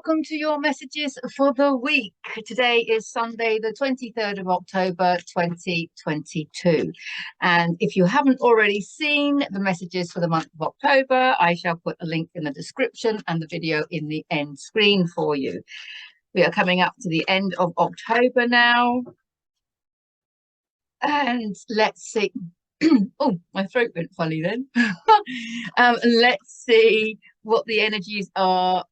welcome to your messages for the week. Today is Sunday, the 23rd of October, 2022. And if you haven't already seen the messages for the month of October, I shall put a link in the description and the video in the end screen for you. We are coming up to the end of October now. And let's see. Oh, my throat went funny then. Let's see what the energies are,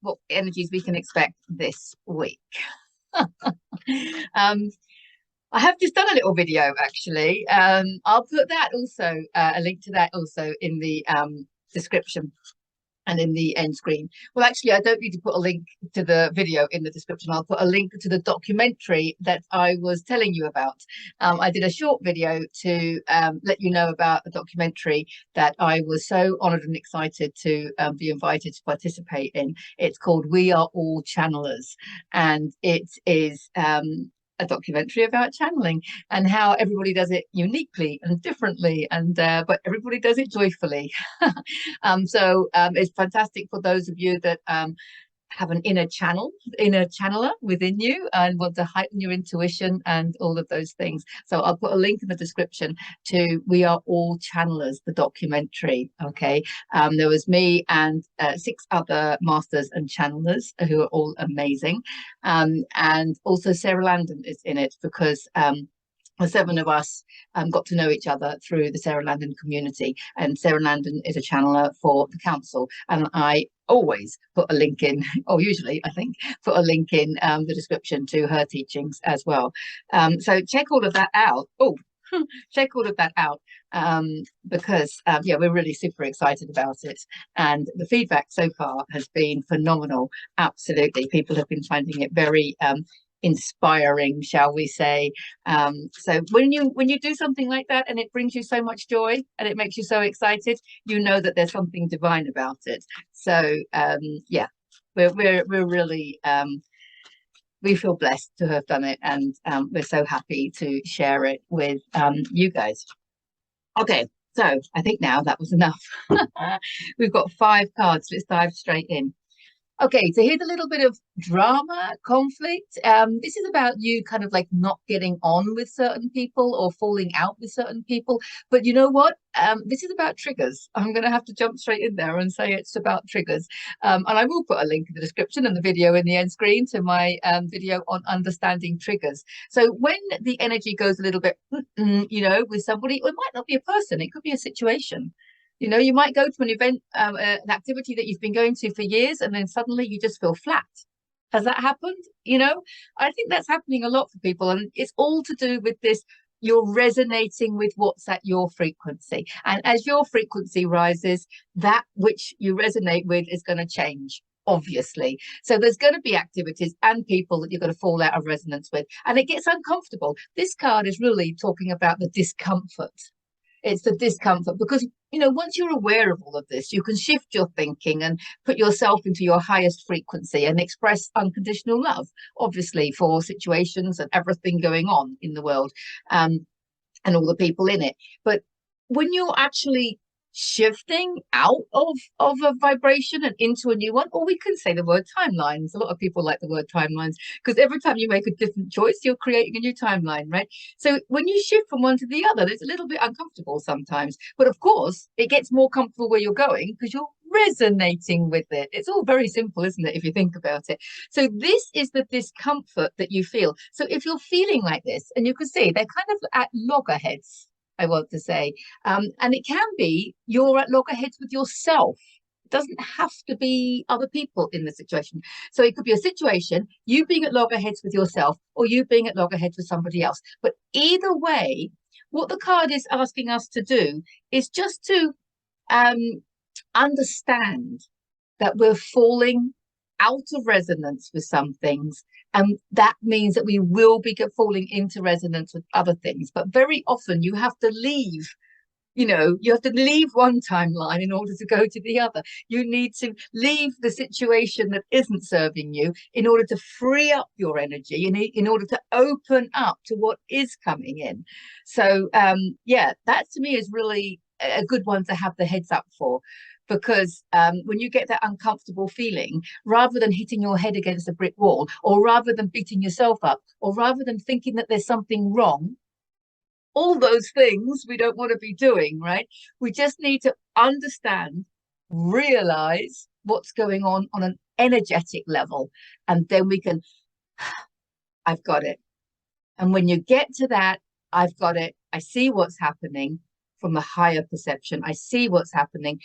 what energies we can expect this week. I have just done a little video actually. I'll put that also, a link to that also in the description and in the end screen. Well, actually, I don't need to put a link to the video in the description. I'll put a link to the documentary that I was telling you about. I did a short video to let you know about a documentary that I was so honoured and excited to be invited to participate in. It's called We Are All Channelers, and it is a documentary about channeling and how everybody does it uniquely and differently, and but everybody does it joyfully. So it's fantastic for those of you that have an inner channeler within you and want to heighten your intuition and all of those things. So I'll put a link in the description to We Are All Channelers, the documentary. Okay, there was me and 6 other masters and channelers who are all amazing, and also Sara Landon is in it because the 7 of us got to know each other through the Sara Landon community, and Sara Landon is a channeler for the council, and I always put a link in, or usually I think put a link in the description to her teachings as well. So check all of that out. Check all of that out, because yeah, we're really super excited about it, and the feedback so far has been phenomenal. Absolutely, people have been finding it very inspiring, shall we say. So when you do something like that and it brings you so much joy and it makes you so excited, you know that there's something divine about it. So yeah, we're really we feel blessed to have done it, and we're so happy to share it with you guys. Okay, so I think now that was enough. We've got 5 cards. Let's dive straight in. Okay, so here's a little bit of drama, conflict. This is about you kind of like not getting on with certain people or falling out with certain people. But you know what? This is about triggers. I'm going to have to jump straight in there and say it's about triggers. And I will put a link in the description and the video in the end screen to my video on understanding triggers. So when the energy goes a little bit, you know, with somebody, it might not be a person, it could be a situation. You know, you might go to an event, an activity that you've been going to for years, and then suddenly you just feel flat. Has that happened? You know, I think that's happening a lot for people, and it's all to do with this. You're resonating with what's at your frequency. And as your frequency rises, that which you resonate with is going to change, obviously. So there's going to be activities and people that you're going to fall out of resonance with, and it gets uncomfortable. This card is really talking about the discomfort. It's the discomfort, because, you know, once you're aware of all of this, you can shift your thinking and put yourself into your highest frequency and express unconditional love, obviously, for situations and everything going on in the world, and all the people in it. But when you're actually shifting out of a vibration and into a new one, or we can say the word timelines. A lot of people like the word timelines because every time you make a different choice, you're creating a new timeline, right? So when you shift from one to the other, it's a little bit uncomfortable sometimes, but of course it gets more comfortable where you're going because you're resonating with it. It's all very simple, isn't it, if you think about it? So this is the discomfort that you feel. So if you're feeling like this, and you can see they're kind of at loggerheads, I want to say, and it can be you're at loggerheads with yourself. It doesn't have to be other people in the situation. So it could be a situation, you being at loggerheads with yourself, or you being at loggerheads with somebody else. But either way, what the card is asking us to do is just to understand that we're falling out of resonance with some things, and that means that we will be falling into resonance with other things. But very often you have to leave, you know, you have to leave one timeline in order to go to the other. You need to leave the situation that isn't serving you in order to free up your energy, in order to open up to what is coming in. So yeah, that to me is really a good one to have the heads up for. because when you get that uncomfortable feeling, rather than hitting your head against a brick wall, or rather than beating yourself up, or rather than thinking that there's something wrong, all those things we don't want to be doing, right? We just need to understand, realize what's going on an energetic level, and then we can, I've got it. And when you get to that, I've got it, I see what's happening from a higher perception, I see what's happening,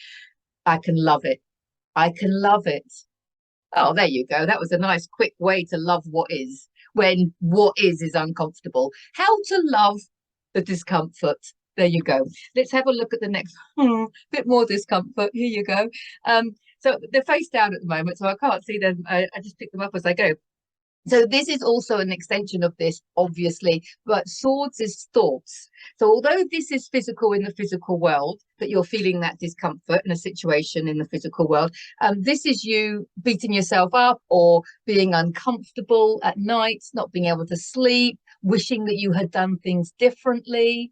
I can love it. I can love it. Oh, there you go. That was a nice, quick way to love what is, when what is uncomfortable. How to love the discomfort. There you go. Let's have a look at the next bit more discomfort. Here you go. So they're face down at the moment, so I can't see them. I just pick them up as I go. So this is also an extension of this, obviously, but swords is thoughts. So although this is physical in the physical world, that you're feeling that discomfort in a situation in the physical world, this is you beating yourself up or being uncomfortable at night, not being able to sleep, wishing that you had done things differently.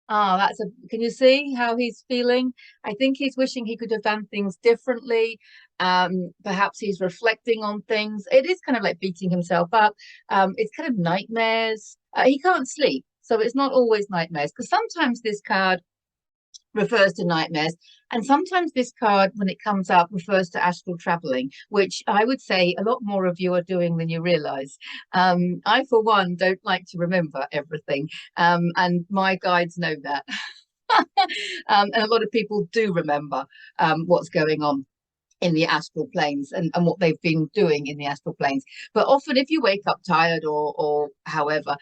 That's a, can you see how he's feeling? I think he's wishing he could have done things differently. Perhaps he's reflecting on things. It is kind of like beating himself up. It's kind of nightmares. He can't sleep, so it's not always nightmares, because sometimes this card refers to nightmares, and sometimes this card, when it comes up, refers to astral traveling, which I would say a lot more of you are doing than you realize. I, for one, don't like to remember everything, and my guides know that. And a lot of people do remember what's going on in the astral planes, and what they've been doing in the astral planes. But often if you wake up tired or however,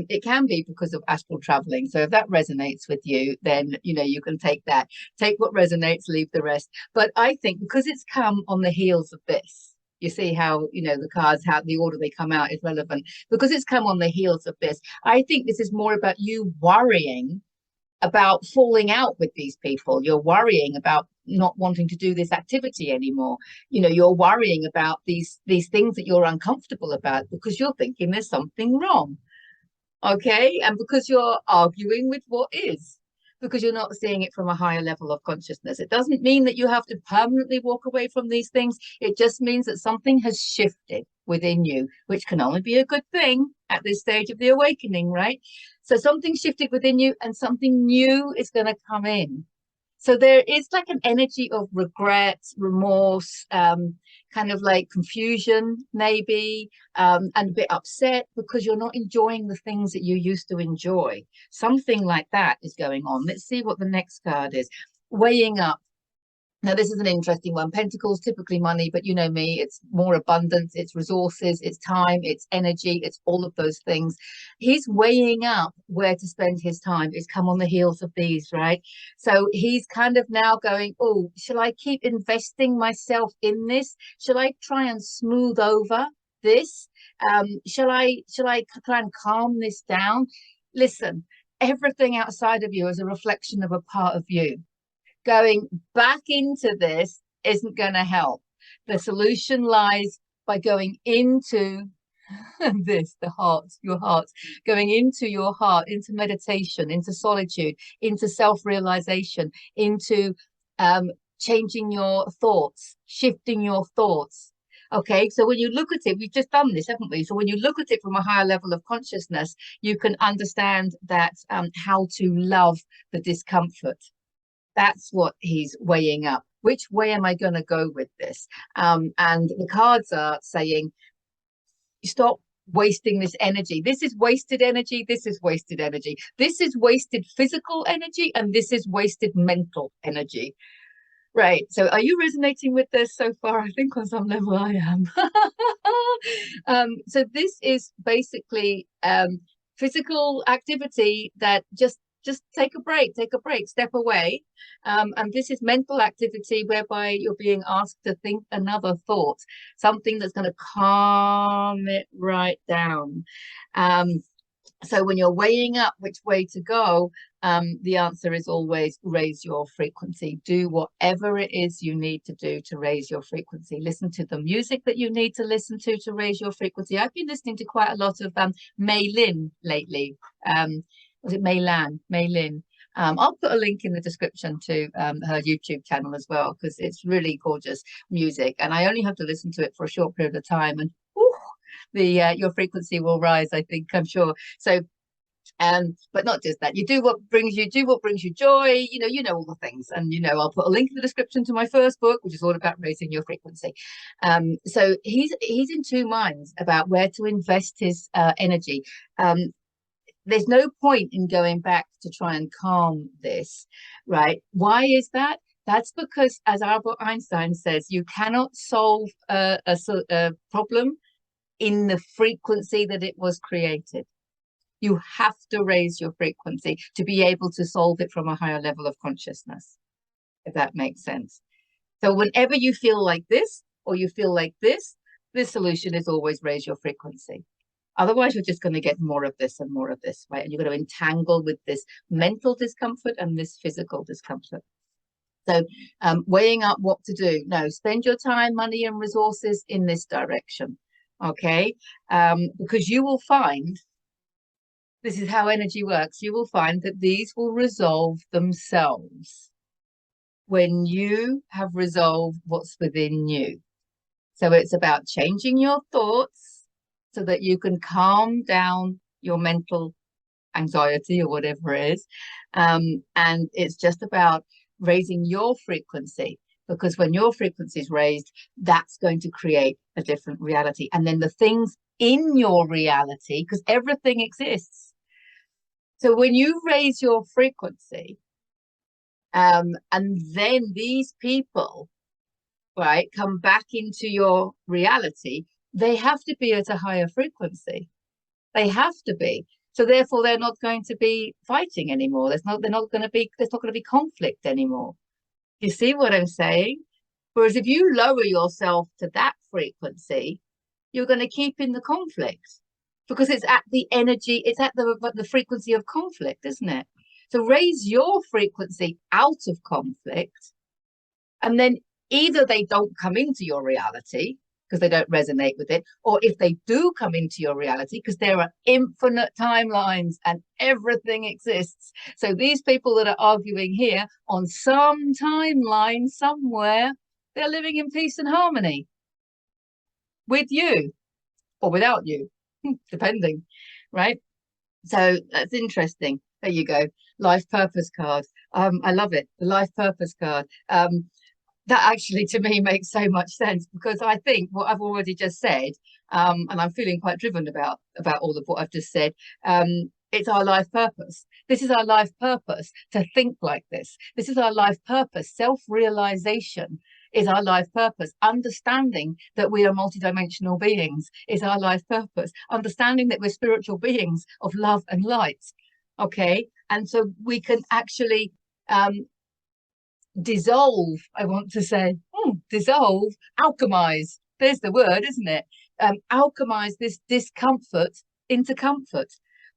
it can be because of astral traveling. So if that resonates with you, then you can take that, take what resonates, leave the rest. But I think because it's come on the heels of this, you see how the cards, how the order they come out is relevant, because it's come on the heels of this. I think this is more about you worrying about falling out with these people. You're worrying about not wanting to do this activity anymore. You're worrying about these things that you're uncomfortable about because you're thinking there's something wrong. Okay, and because you're arguing with what is, because you're not seeing it from a higher level of consciousness. It doesn't mean that you have to permanently walk away from these things. It just means that something has shifted within you, which can only be a good thing at this stage of the awakening, right? So something shifted within you and something new is going to come in. So there is like an energy of regret, remorse, kind of like confusion, maybe, and a bit upset because you're not enjoying the things that you used to enjoy. Something like that is going on. Let's see what the next card is. Weighing up. Now, this is an interesting one. Pentacles, typically money, but you know me, it's more abundance, it's resources, it's time, it's energy, it's all of those things. He's weighing up where to spend his time. It's come on the heels of these, right? So he's kind of now going, oh, shall I keep investing myself in this? Shall I try and smooth over this? Shall I try and calm this down? Listen, everything outside of you is a reflection of a part of you. Going back into this isn't going to help. The solution lies by going into this, the heart, your heart, going into your heart, into meditation, into solitude, into self-realization, into changing your thoughts, shifting your thoughts. Okay, so when you look at it, we've just done this, haven't we? So when you look at it from a higher level of consciousness, you can understand that how to love the discomfort. That's what he's weighing up. Which way am I going to go with this? And the cards are saying, stop wasting this energy. This is wasted energy. This is wasted energy. This is wasted physical energy. And this is wasted mental energy. Right. So are you resonating with this so far? I think on some level I am. So this is basically physical activity that just take a break, step away. And this is mental activity whereby you're being asked to think another thought, something that's going to calm it right down. So when you're weighing up which way to go, the answer is always raise your frequency. Do whatever it is you need to do to raise your frequency. Listen to the music that you need to listen to raise your frequency. I've been listening to quite a lot of Mei Lin lately. Was it Mei Lan? Mei Lin. I'll put a link in the description to her YouTube channel as well, because it's really gorgeous music, and I only have to listen to it for a short period of time, and whew, the your frequency will rise, I think, I'm sure. So but not just that, do what brings you joy, you know all the things. And I'll put a link in the description to my first book, which is all about raising your frequency. So he's in two minds about where to invest his energy. There's no point in going back to try and calm this, right? Why is that? That's because, as Albert Einstein says, you cannot solve a problem in the frequency that it was created. You have to raise your frequency to be able to solve it from a higher level of consciousness, if that makes sense. So whenever you feel like this, or you feel like this solution is always raise your frequency. Otherwise, you're just going to get more of this and more of this, right? And you're going to entangle with this mental discomfort and this physical discomfort. So weighing up what to do. No, spend your time, money, and resources in this direction, okay? Because you will find, this is how energy works, you will find that these will resolve themselves when you have resolved what's within you. So it's about changing your thoughts so that you can calm down your mental anxiety or whatever it is. And it's just about raising your frequency, because when your frequency is raised, that's going to create a different reality. And then the things in your reality, because everything exists. So when you raise your frequency, and then these people, right, come back into your reality, they have to be at a higher frequency. They have to be. So therefore, they're not going to be fighting anymore. There's not going to be conflict anymore. You see what I'm saying? Whereas if you lower yourself to that frequency, you're going to keep in the conflict, because it's at the energy, it's at the frequency of conflict, isn't it? So raise your frequency out of conflict, and then either they don't come into your reality because they don't resonate with it, or if they do come into your reality, because there are infinite timelines and everything exists. So these people that are arguing here, on some timeline somewhere, they're living in peace and harmony with you or without you, depending, right? So that's interesting. There you go. Life purpose card. I love it. The life purpose card. That actually to me makes so much sense, because I think what I've already just said, and I'm feeling quite driven about all of what I've just said, it's our life purpose. This is our life purpose, to think like this. This is our life purpose. Self-realization is our life purpose. Understanding that we are multidimensional beings is our life purpose. Understanding that we're spiritual beings of love and light. Okay, and so we can actually dissolve, I want to say, dissolve, alchemize. There's the word, isn't it? Alchemize this discomfort into comfort.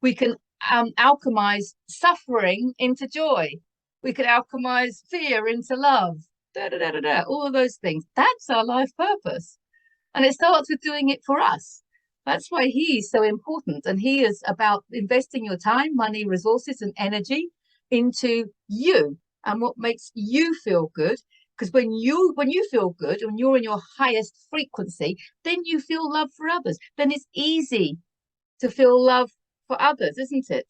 We can alchemize suffering into joy. We can alchemize fear into love. All of those things. That's our life purpose. And it starts with doing it for us. That's why he's so important. And he is about investing your time, money, resources, and energy into you and what makes you feel good. Because when you feel good, when you're in your highest frequency, then you feel love for others. Then it's easy to feel love for others, isn't it?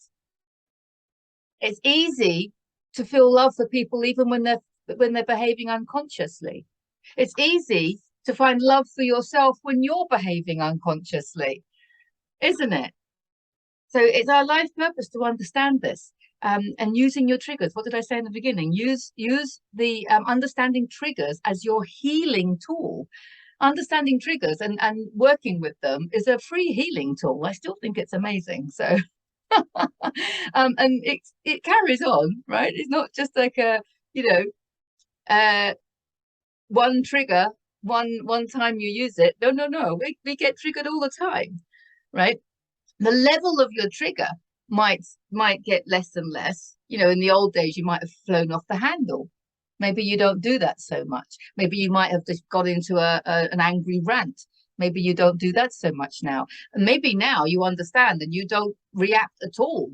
It's easy to feel love for people even when they're behaving unconsciously. It's easy to find love for yourself when you're behaving unconsciously, isn't it? So it's our life purpose to understand this. And using your triggers. What did I say in the beginning? Use the understanding triggers as your healing tool. Understanding triggers and working with them is a free healing tool. I still think it's amazing. So and it carries on, right? It's not just like a, one trigger, one time you use it. No. We get triggered all the time, right? The level of your trigger might get less and less. In the old days, you might have flown off the handle. Maybe you don't do that so much. Maybe you might have just got into an angry rant. Maybe you don't do that so much now. And maybe now you understand and you don't react at all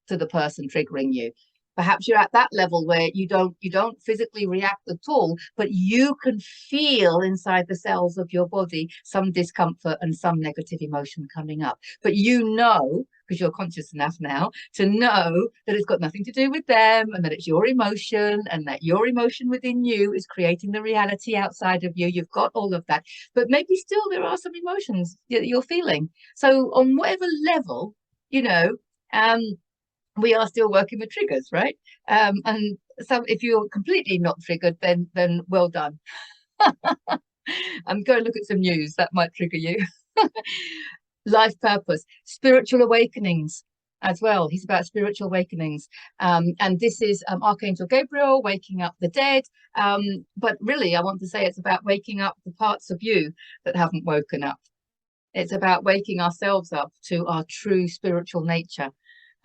to the person triggering you. Perhaps you're at that level where you don't physically react at all, but you can feel inside the cells of your body some discomfort and some negative emotion coming up. But you know, because you're conscious enough now to know that it's got nothing to do with them, and that it's your emotion, and that your emotion within you is creating the reality outside of you. You've got all of that, but maybe still there are some emotions that you're feeling. So on whatever level, you know, um, we are still working with triggers, right? And so if you're completely not triggered, then well done. I'm going to look at some news that might trigger you. Life purpose, spiritual awakenings as well. He's about spiritual awakenings. And this is Archangel Gabriel waking up the dead. But really, I want to say it's about waking up the parts of you that haven't woken up. It's about waking ourselves up to our true spiritual nature.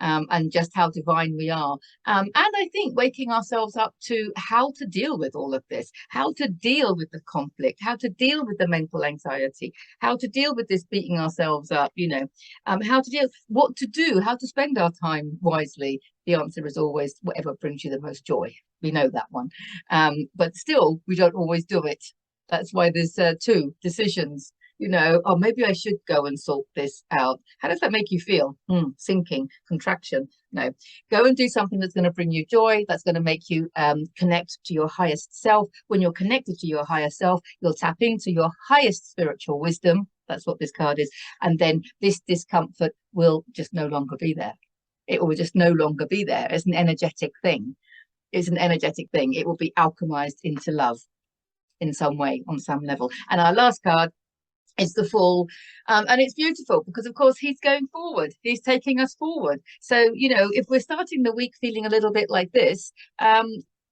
And just how divine we are. And I think waking ourselves up to how to deal with all of this, how to deal with the conflict, how to deal with the mental anxiety, how to deal with this beating ourselves up, how to deal, what to do, how to spend our time wisely. The answer is always whatever brings you the most joy. We know that one. But still, we don't always do it. That's why there's two decisions. Oh, maybe I should go and sort this out. How does that make you feel? Sinking, contraction. No, go and do something that's going to bring you joy, that's going to make you connect to your highest self. When you're connected to your higher self, you'll tap into your highest spiritual wisdom. That's what this card is. And then this discomfort will just no longer be there. It will just no longer be there. It's an energetic thing. It's an energetic thing. It will be alchemized into love in some way, on some level. And our last card, it's the Fool, and it's beautiful because of course he's going forward, he's taking us forward. So if we're starting the week feeling a little bit like this,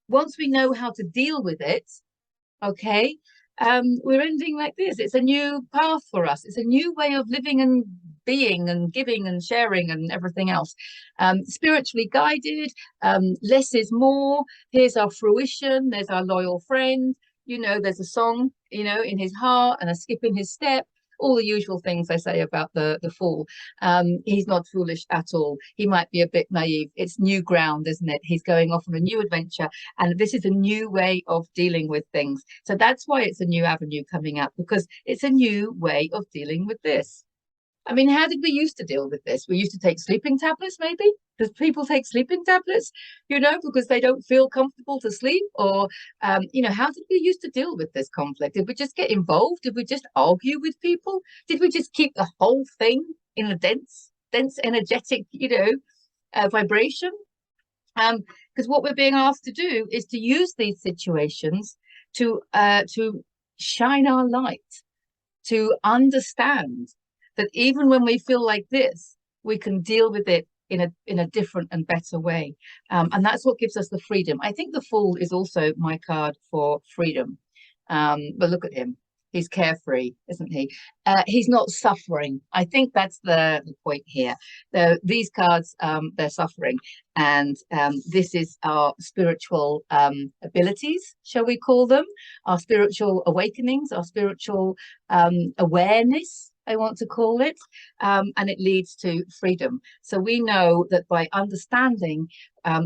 once we know how to deal with it, okay, we're ending like this. It's a new path for us. It's a new way of living and being and giving and sharing and everything else. Spiritually guided, less is more. Here's our fruition. There's our loyal friend. There's a song, in his heart and a skip in his step, all the usual things I say about the Fool. He's not foolish at all. He might be a bit naive. It's new ground, isn't it? He's going off on a new adventure, and this is a new way of dealing with things. So that's why it's a new avenue coming up, because it's a new way of dealing with this. I mean, how did we used to deal with this? We used to take sleeping tablets, maybe? Does people take sleeping tablets, because they don't feel comfortable to sleep? Or, how did we used to deal with this conflict? Did we just get involved? Did we just argue with people? Did we just keep the whole thing in a dense, energetic, vibration? Because what we're being asked to do is to use these situations to shine our light, to understand that even when we feel like this, we can deal with it in a different and better way. And that's what gives us the freedom. I think the Fool is also my card for freedom. But look at him. He's carefree, isn't he? He's not suffering. I think that's the point here. These cards, they're suffering. And this is our spiritual abilities, shall we call them? Our spiritual awakenings, our spiritual awareness, I want to call it, and it leads to freedom. So we know that by understanding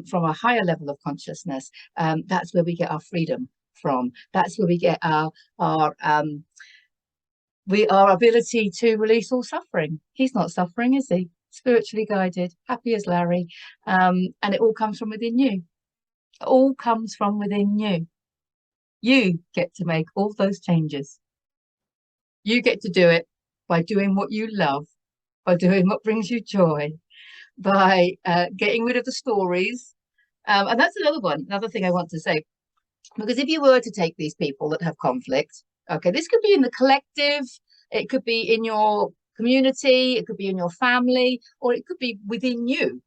from a higher level of consciousness, that's where we get our freedom from. That's where we get our ability to release all suffering. He's not suffering, is he? Spiritually guided, happy as Larry, and it all comes from within you. It all comes from within you. You get to make all those changes. You get to do it by doing what you love, by doing what brings you joy, by getting rid of the stories. And that's another thing I want to say. Because if you were to take these people that have conflict, okay, this could be in the collective, it could be in your community, it could be in your family, or it could be within you,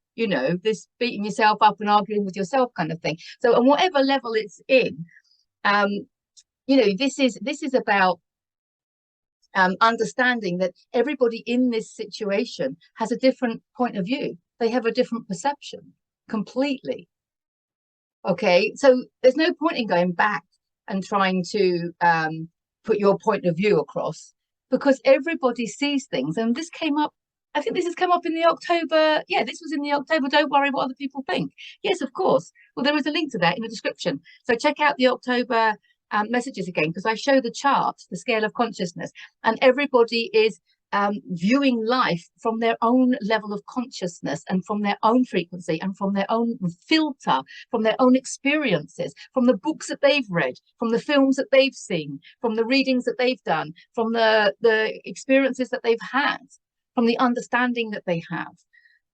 this beating yourself up and arguing with yourself kind of thing. So on whatever level it's in, this is about understanding that everybody in this situation has a different point of view. They have a different perception completely. Okay, so there's no point in going back and trying to put your point of view across, because everybody sees things. And this came up I think this has come up in the October. Yeah, this was in the October. Don't worry what other people think. Yes, of course. Well, there is a link to that in the description. So check out the October messages again, because I show the chart, the scale of consciousness, and everybody is viewing life from their own level of consciousness and from their own frequency and from their own filter, from their own experiences, from the books that they've read, from the films that they've seen, from the readings that they've done, from the experiences that they've had, from the understanding that they have.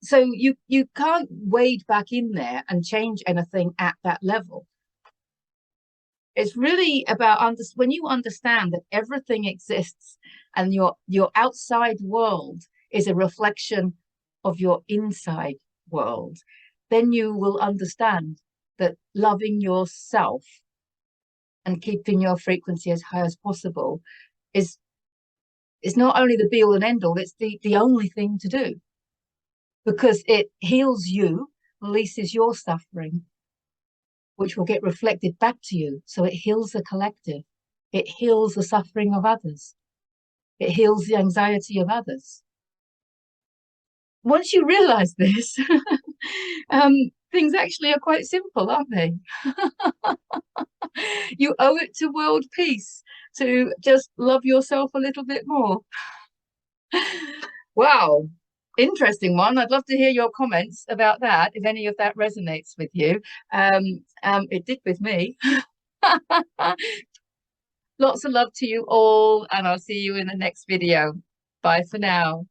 So you can't wade back in there and change anything at that level. It's really about when you understand that everything exists and your outside world is a reflection of your inside world, then you will understand that loving yourself and keeping your frequency as high as possible is not only the be all and end all, it's the only thing to do, because it heals you, releases your suffering, which will get reflected back to you. So it heals the collective. It heals the suffering of others. It heals the anxiety of others. Once you realize this, things actually are quite simple, aren't they? You owe it to world peace to just love yourself a little bit more. Wow. Interesting one. I'd love to hear your comments about that, if any of that resonates with you. It did with me. Lots of love to you all, and I'll see you in the next video. Bye for now.